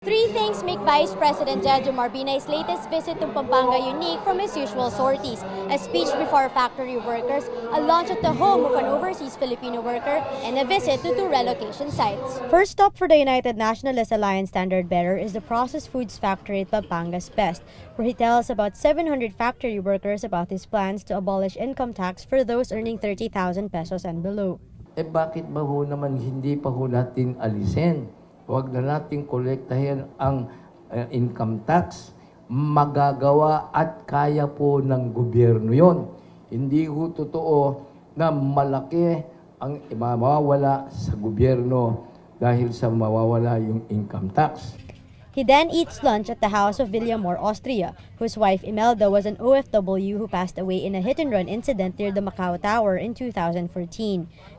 Three things make Vice President Jejomar Binay's latest visit to Pampanga unique from his usual sorties: a speech before factory workers, a launch at the home of an overseas Filipino worker, and a visit to two relocation sites. First stop for the United Nationalist Alliance standard bearer is the processed foods factory at Pampanga's Best, where he tells about 700 factory workers about his plans to abolish income tax for those earning 30,000 pesos and below. Bakit ba ho naman hindi pa ho natin alisin? Huwag na natin kolektahin ang income tax. Magagawa at kaya po ng gobyerno yon. Hindi ho totoo na malaki ang mawawala sa gobyerno dahil sa mawawala yung income tax. He then eats lunch at the house of Villamor, Austria, whose wife Imelda was an OFW who passed away in a hit-and-run incident near the Macau Tower in 2014.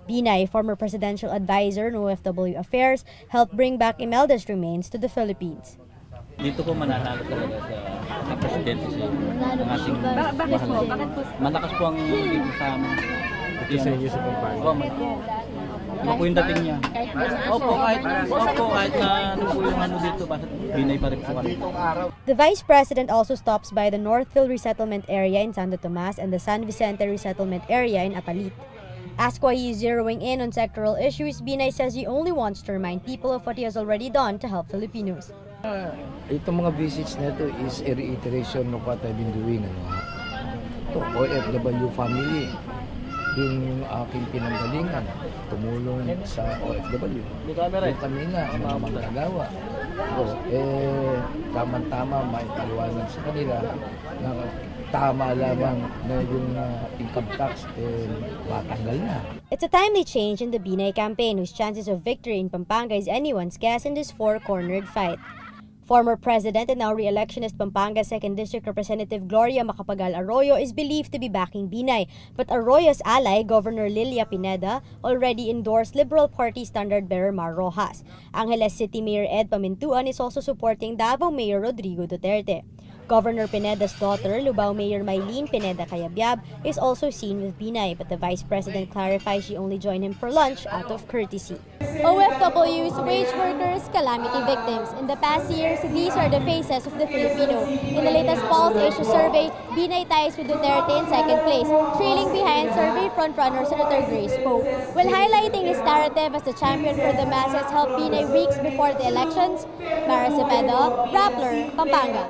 Binay, former presidential advisor on OFW affairs, helped bring back Imelda's remains to the Philippines. Dito po mananalo talaga sa presidente siya. Ang ating Bakit po? malakas po ang dito sa amin. Dito sa inyo sa Pampanga. Ano po yung dating niya? Opo, kahit na ano po yung ano dito, basta Binay pa rin po kami. The Vice President also stops by the Northville Resettlement Area in Santo Tomas and the San Vicente Resettlement Area in Apalit. Asked why he is zeroing in on sectoral issues, Binay says he only wants to remind people of what he has already done to help Filipinos. Itong mga visits na ito is a reiteration of what I've been doing. Ito, OFW family. Yung aking pinanggalingan, tumulong sa OFW. Yung kami nga, mga manggagawa. Tama-tama maipaliwanag sa kanila na tama lamang na yung income tax matanggal na. It's a timely change in the Binay campaign, whose chances of victory in Pampanga is anyone's guess in this four-cornered fight. Former President and now re-electionist Pampanga 2nd District Representative Gloria Macapagal Arroyo is believed to be backing Binay, but Arroyo's ally, Governor Lilia Pineda, already endorsed Liberal Party standard bearer Mar Rojas. Angeles City Mayor Ed Pamintuan is also supporting Davao Mayor Rodrigo Duterte. Governor Pineda's daughter, Lubao Mayor Maylene Pineda Cayabyab, is also seen with Binay, but the Vice President clarifies she only joined him for lunch out of courtesy. OFWs, wage workers, calamity victims. In the past years, these are the faces of the Filipino. In the latest Pulse Asia survey, Binay ties with Duterte in second place, trailing behind survey frontrunner Senator Grace Poe. While highlighting his narrative as the champion for the masses helped Binay weeks before the elections, Mara Cepeda, Rappler, Pampanga.